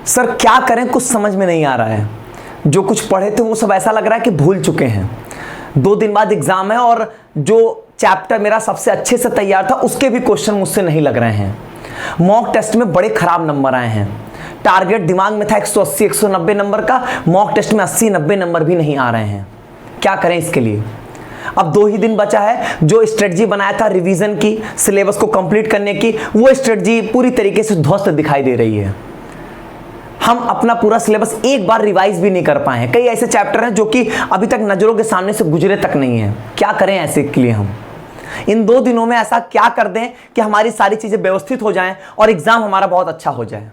Sir क्या करें, कुछ समझ में नहीं आ रहा है। जो कुछ पढ़े थे वो सब ऐसा लग रहा है कि भूल चुके हैं। 2 दिन बाद एग्जाम है और जो चैप्टर मेरा सबसे अच्छे से तैयार था उसके भी क्वेश्चन मुझसे नहीं लग रहे हैं। मॉक टेस्ट में बड़े खराब नंबर आए हैं। टारगेट दिमाग में था 180 190 नंबर का, मॉक टेस्ट में 80 90 नंबर भी नहीं आ रहे हैं। क्या करें इसके लिए? अब 2 ही दिन बचा है। जो स्ट्रेटजी बनाया था रिवीजन की, सिलेबस को कंप्लीट करने की, वो स्ट्रेटजी पूरी तरीके से ध्वस्त दिखाई दे रही है। हम अपना पूरा सिलेबस एक बार रिवाइज भी नहीं कर पाए हैं। कई ऐसे चैप्टर हैं जो कि अभी तक नजरों के सामने से गुजरे तक नहीं है। क्या करें ऐसे के लिए? हम इन 2 दिनों में ऐसा क्या कर दें कि हमारी सारी चीजें व्यवस्थित हो जाएं और एग्जाम हमारा बहुत अच्छा हो जाए।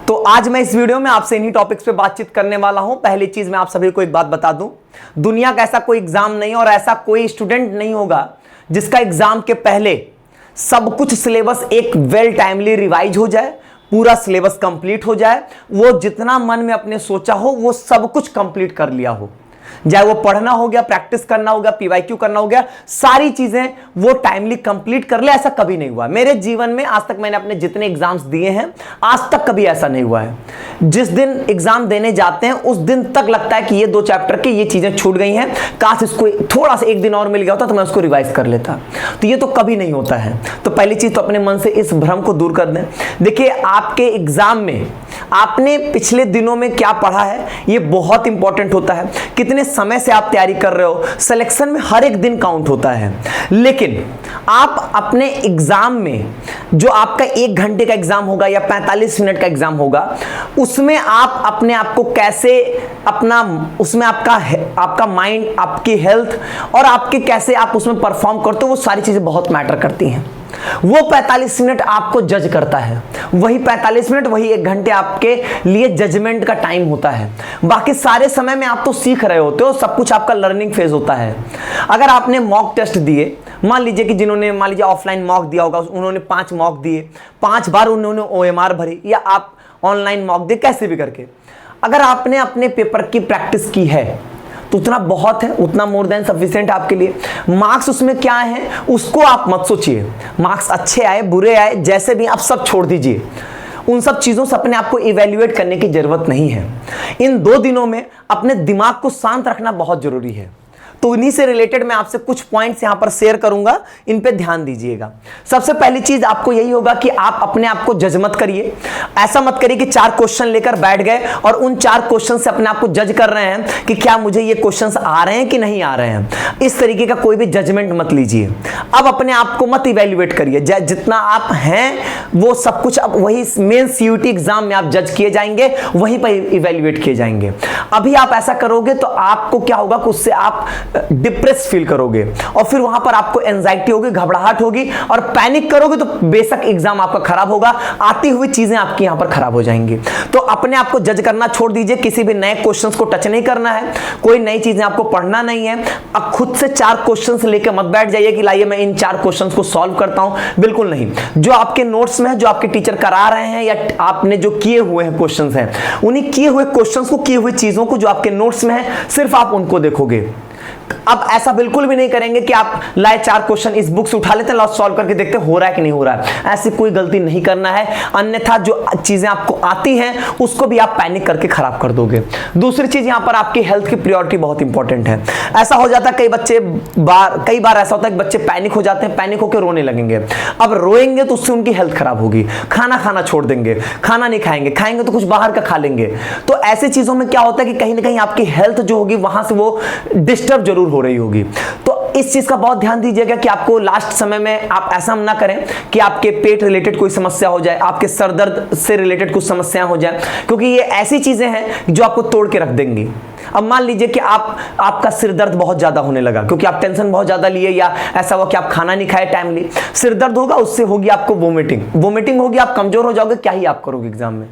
तो आज मैं इस वीडियो में आपसे इन्हीं टॉपिक्स पे बातचीत करने वाला हूं। पहली चीज मैं आप सभी को एक बात बता दूं, दुनिया का ऐसा कोई एग्जाम नहीं और ऐसा कोई स्टूडेंट नहीं होगा जिसका एग्जाम के पहले सब कुछ सिलेबस एक वेल टाइमली रिवाइज हो जाए, पूरा सिलेबस कंप्लीट हो जाए, वो जितना मन में अपने सोचा हो वो सब कुछ कंप्लीट कर लिया हो। चाहे वो पढ़ना हो गया, प्रैक्टिस करना हो गया, पीवाईक्यू करना हो गया, सारी चीजें वो टाइमली कंप्लीट कर ले। ऐसा कभी नहीं हुआ मेरे जीवन में। आज तक मैंने अपने जितने एग्जाम्स दिए हैं आज तक कभी ऐसा नहीं हुआ है। जिस दिन एग्जाम देने जाते हैं उस दिन तक लगता है कि ये 2 चैप्टर की ये चीजें छूट गई हैं, काश इसको थोड़ा सा 1 दिन और मिल गया होता तो मैं उसको रिवाइज कर लेता। तो ये तो कभी नहीं होता है। तो पहली चीज तो अपने मन से इस भ्रम को दूर कर दें। देखिए, आपके एग्जाम में आपने पिछले दिनों में क्या पढ़ा है ये बहुत इंपॉर्टेंट होता है। कितने समय से आप तैयारी कर रहे हो, सिलेक्शन में हर एक दिन काउंट होता है। लेकिन आप अपने एग्जाम में जो आपका 1 घंटे का एग्जाम होगा या 45 मिनट का एग्जाम होगा, उसमें आप अपने आप को कैसे उसमें आपका माइंड, आपकी हेल्थ और आपके कैसे आप उसमें परफॉर्म करते हो, वो सारी चीजें बहुत मैटर करती हैं। वो 45 मिनट आपको जज करता है। वही 45 मिनट, वही 1 घंटे आपके लिए जजमेंट का टाइम होता है। बाकी सारे समय में आप तो सीख रहे होते हो, सब कुछ आपका लर्निंग फेज होता है। अगर आपने मॉक टेस्ट दिए, मान लीजिए कि जिन्होंने ऑफलाइन मॉक दिया होगा, उन्होंने 5 मॉक दिए, 5 बार उन्होंने OMR भरी, या आप ऑनलाइन मॉक दिए, कैसे भी करके अगर आपने अपने पेपर की प्रैक्टिस की है तो उतना बहुत है, उतना मोर देन सफिशिएंट आपके लिए। मार्क्स उसमें क्या है उसको आप मत सोचिए। मार्क्स अच्छे आए बुरे आए जैसे भी, आप सब छोड़ दीजिए। उन सब चीजों से अपने आप को इवैल्यूएट करने की जरूरत नहीं है। इन 2 दिनों में अपने दिमाग को शांत रखना बहुत जरूरी है। तो इन्हीं से रिलेटेड मैं आपसे कुछ पॉइंट्स यहां पर शेयर करूंगा, इन पे ध्यान दीजिएगा। सबसे पहली चीज आपको यही होगा कि आप अपने आप को जज मत करिए। ऐसा मत करिए कि 4 क्वेश्चन लेकर बैठ गए और उन 4 क्वेश्चन से अपने आप को जज कर रहे हैं कि क्या मुझे ये क्वेश्चंस आ रहे हैं कि नहीं आ रहे हैं। इस तरीके का कोई भी जजमेंट मत लीजिए। अब अपने आप को मत इवेल्युएट करिए। जितना आप हैं वो सब कुछ अब वही मेन CUT एग्जाम में आप जज किए जाएंगे, वहीं पर इवेल्युएट किए जाएंगे। अभी आप ऐसा करोगे तो आपको क्या होगा कि उससे आप डिप्रेस फील करोगे और फिर वहां पर आपको एंजाइटी होगी, घबराहट होगी और पैनिक करोगे तो बेशक एग्जाम आपका खराब होगा, आती हुई चीजें आपकी यहां पर खराब हो जाएंगी। तो अपने आप को जज करना छोड़ दीजिए। किसी भी नए क्वेश्चंस को टच नहीं करना है, कोई नई चीजें आपको पढ़ना नहीं है। अब खुद से 4 क्वेश्चंस लेकर मत बैठ जाइए कि लाइए मैं इन 4 क्वेश्चंस को सॉल्व करता हूं। बिल्कुल नहीं। जो आपके नोट्स में है, जो आपके टीचर करा रहे हैं या आपने जो किए हुए हैं क्वेश्चंस हैं, उन्हीं किए हुए क्वेश्चंस को, किए हुई चीजों को जो आपके नोट्स में है, सिर्फ आप उनको देखोगे। अब ऐसा बिल्कुल भी नहीं करेंगे कि आप लाए 4 क्वेश्चन इस बुक से उठा लेते हैं, सॉल्व करके देखते हैं हो रहा है कि नहीं हो रहा है। ऐसी कोई गलती नहीं करना है, अन्यथा जो चीजें आपको आती हैं उसको भी आप पैनिक करके खराब कर दोगे। दूसरी चीज, यहां पर आपकी हेल्थ की प्रायोरिटी बहुत इंपॉर्टेंट है। ऐसा हो जाता है कई बार ऐसा होता है कि बच्चे पैनिक हो जाते हैं, पैनिक होकर रोने लगेंगे। अब रोएंगे तो उससे उनकी हेल्थ खराब होगी, खाना खाना छोड़ देंगे, खाना नहीं खाएंगे, खाएंगे तो कुछ बाहर का खा लेंगे। तो ऐसी चीजों में क्या होता है कि कहीं ना कहीं आपकी हेल्थ जो होगी वहां से वो डिस्टर्ब जरूर हो रही होगी। तो इस चीज का बहुत ध्यान दीजिएगा कि आपको लास्ट समय में आप ऐसा ना करें कि आपके पेट रिलेटेड कोई समस्या हो जाए, आपके सर दर्द से रिलेटेड कुछ समस्या हो जाए, क्योंकि ये ऐसी चीजें हैं जो आपको तोड़ के रख देंगी। अब मान लीजिए कि आपका सिर दर्द बहुत ज्यादा होने लगा क्योंकि आप टेंशन बहुत ज्यादा लिए, या ऐसा हुआ कि आप खाना नहीं खाए टाइमली, सिर दर्द होगा, उससे होगी आपको वोमिटिंग होगी, आप कमजोर हो जाओगे, क्या ही आप करोगे एग्जाम में।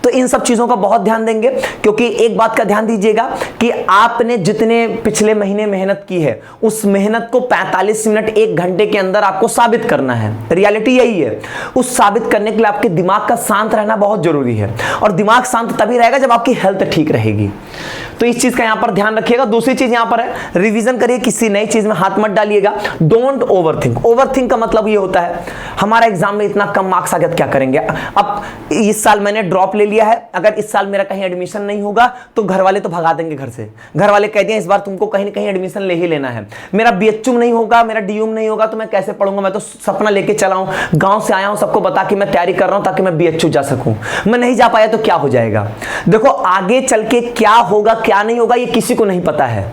तो इन सब चीजों का बहुत ध्यान देंगे, क्योंकि एक बात का ध्यान दीजिएगा कि आपने जितने पिछले महीने मेहनत की है उस मेहनत को 45 मिनट 1 घंटे के अंदर आपको साबित करना है। रियलिटी यही है। उस साबित करने के लिए आपके दिमाग का शांत रहना बहुत जरूरी है, और दिमाग शांत तभी रहेगा जब आपकी हेल्थ ठीक रहेगी। तो इस चीज का यहां पर ध्यान रखिएगा। दूसरी चीज यहां पर है, रिवीजन करिए, किसी नई चीज में हाथ मत डालिएगा। Don't overthink. ओवरथिंक का मतलब ये होता है हमारा एग्जाम में इतना कम मार्क्स आ गया तो क्या करेंगे। अब इस साल मैंने ड्रॉप ले लिया है, अगर इस साल मेरा कहीं एडमिशन नहीं होगा तो घर वाले तो भगा देंगे घर से। घर वाले कह दिए इस बार तुमको कहीं ना कहीं एडमिशन ले ही लेना है। मेरा बीएचयू नहीं होगा, मेरा डीयू नहीं होगा तो मैं कैसे पढ़ूंगा। मैं तो सपना लेके चला हूं, गांव से आया हूं सबको बता कि मैं तैयारी कर रहा हूं ताकि मैं बीएचयू जा सकूं। मैं नहीं जा पाया तो क्या हो जाएगा। देखो आगे चल के क्या होगा क्या नहीं होगा ये किसी को नहीं पता है।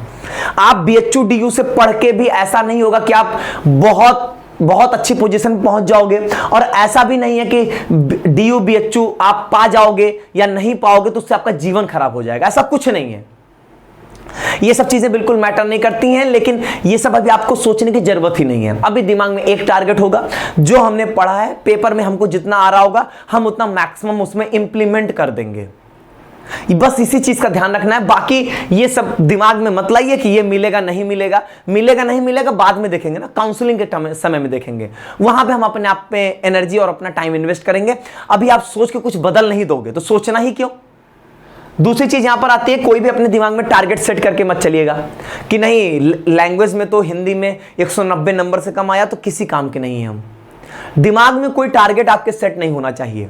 आप बीएचयू डीयू से पढ़ के भी ऐसा नहीं होगा कि आप बहुत अच्छी पोजीशन पे पहुंच जाओगे, और ऐसा भी नहीं है कि डीयू बीएचयू आप पा जाओगे या नहीं पाओगे तो उससे आपका जीवन खराब हो जाएगा। ऐसा कुछ नहीं है। ये सब चीजें बिल्कुल मैटर नहीं करती हैं, लेकिन ये सब अभी आपको सोचने की जरूरत ही नहीं है। अभी दिमाग में एक टारगेट होगा, जो हमने पढ़ा है पेपर में हमको जितना आ रहा होगा हम उतना मैक्सिमम उसमें इंप्लीमेंट कर देंगे। बस इसी चीज का ध्यान रखना है। बाकी ये सब दिमाग में मत लाइए कि ये मिलेगा नहीं मिलेगा, मिलेगा नहीं मिलेगा बाद में देखेंगे ना, काउंसलिंग के समय में देखेंगे। वहां पे हम अपने आप पे एनर्जी और अपना टाइम इन्वेस्ट करेंगे। अभी आप सोच के कुछ बदल नहीं दोगे तो सोचना ही क्यों। दूसरी चीज यहां पर आती है, कोई भी अपने दिमाग में टारगेट सेट करके मत चलिएगा कि नहीं लैंग्वेज में तो हिंदी में 190 नंबर से कम आया तो किसी काम के नहीं है हम। दिमाग में कोई टारगेट आपके सेट नहीं होना चाहिए।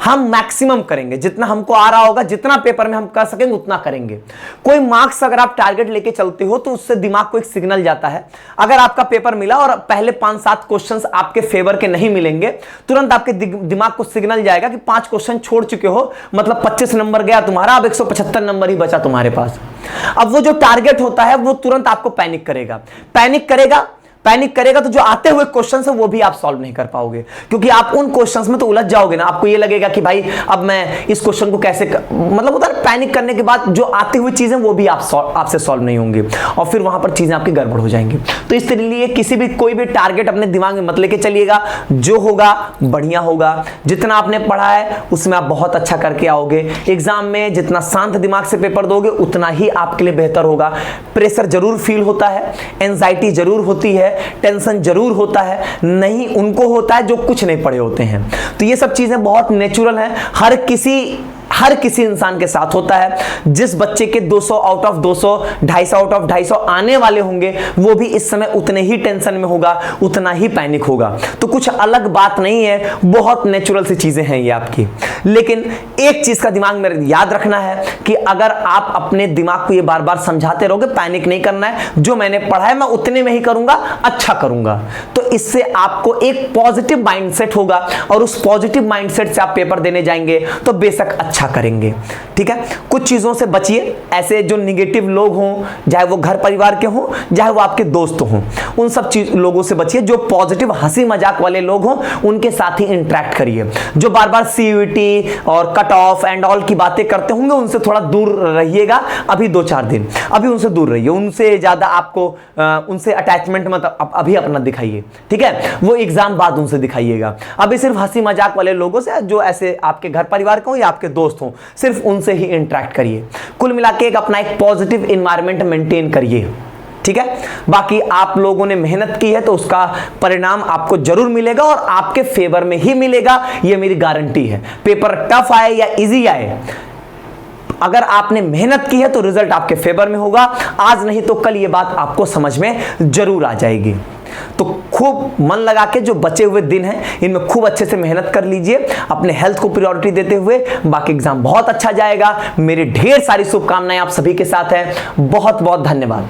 हम मैक्सिमम करेंगे, जितना हमको आ रहा होगा, जितना पेपर में हम कर सकेंगे उतना करेंगे। कोई मार्क्स अगर आप टारगेट लेके चलते हो तो उससे दिमाग को एक सिग्नल जाता है। अगर आपका पेपर मिला और पहले 5-7 क्वेश्चंस आपके फेवर के नहीं मिलेंगे, तुरंत आपके दिमाग को सिग्नल जाएगा कि 5 क्वेश्चन छोड़ चुके हो, मतलब 25 नंबर गया तुम्हारा, अब 175 नंबर ही बचा तुम्हारे पास। अब वो जो टारगेट होता है वो तुरंत आपको पैनिक करेगा तो जो आते हुए क्वेश्चंस है वो भी आप सॉल्व नहीं कर पाओगे, क्योंकि आप उन क्वेश्चंस में तो उलझ जाओगे ना। आपको ये लगेगा कि भाई अब मैं इस क्वेश्चन को कैसे मतलब उधर पैनिक करने के बाद जो आती हुई चीजें वो भी आपसे सॉल्व नहीं होंगी और फिर वहां पर चीजें आपकी गड़बड़ हो जाएंगी। तो इस लिए कोई भी टारगेट अपने दिमाग में मत लेके चलिएगा। जो होगा बढ़िया होगा। जितना आपने पढ़ा है उसमें आप बहुत अच्छा करके आओगे। एग्जाम में जितना शांत दिमाग से पेपर दोगे उतना ही आपके लिए बेहतर होगा। प्रेशर जरूर फील होता है, एंजाइटी जरूर होती है, टेंशन जरूर होता है, नहीं उनको होता है जो कुछ नहीं पढ़े होते हैं। तो ये सब चीजें बहुत नेचुरल हैं, हर किसी इंसान के साथ होता है। जिस बच्चे के 200 आउट ऑफ 200, 250 आउट ऑफ 250 आने वाले होंगे वो भी इस समय उतने ही टेंशन में होगा, उतना ही पैनिक होगा। तो कुछ अलग बात नहीं है, बहुत नेचुरल सी चीजें हैं ये आपकी। लेकिन एक चीज का दिमाग में याद रखना है कि अगर आप अपने दिमाग को ये बार बार समझाते रहोगे पैनिक नहीं करना है, जो मैंने पढ़ा है मैं उतने में ही करूंगा, अच्छा करूंगा, तो इससे आपको एक पॉजिटिव माइंडसेट होगा और उस पॉजिटिव माइंडसेट से आप पेपर देने जाएंगे तो बेशक अच्छा करेंगे। ठीक है, कुछ चीजों से बचिए, ऐसे जो निगेटिव लोग हों, चाहे वो घर परिवार के हों, चाहे वो आपके दोस्त हों, उन सब लोगों से बचिए। जो पॉजिटिव हंसी मजाक वाले लोग हों उनके साथ ही इंटरेक्ट करिए। जो बार बार सीयूईटी और कट ऑफ एंड ऑल की बातें करते होंगे उनसे थोड़ा दूर रहिएगा। अभी 2-4 दिन अभी उनसे दूर रहिए, उनसे ज्यादा आपको उनसे अटैचमेंट मत अभी अपना दिखाइए। ठीक है, वो एग्जाम बाद उनसे दिखाइएगा। अभी सिर्फ हंसी मजाक वाले लोगों से, जो ऐसे आपके घर परिवार के हो या आपके दोस्त हो, सिर्फ उनसे ही इंटरेक्ट करिए। कुल मिला के अपना एक पॉजिटिव एनवायरनमेंट मेंटेन करिए। ठीक है, बाकी आप लोगों ने मेहनत की है तो उसका परिणाम आपको जरूर मिलेगा और आपके फेवर में ही मिलेगा, यह मेरी गारंटी है। पेपर टफ आए या इजी आए, अगर आपने मेहनत की है तो रिजल्ट आपके फेवर में होगा। आज नहीं तो कल ये बात आपको समझ में जरूर आ जाएगी। तो खूब मन लगा के जो बचे हुए दिन हैं इनमें खूब अच्छे से मेहनत कर लीजिए, अपने हेल्थ को प्रायोरिटी देते हुए। बाकी एग्जाम बहुत अच्छा जाएगा। मेरी ढेर सारी शुभकामनाएं आप सभी के साथ हैं। बहुत बहुत धन्यवाद।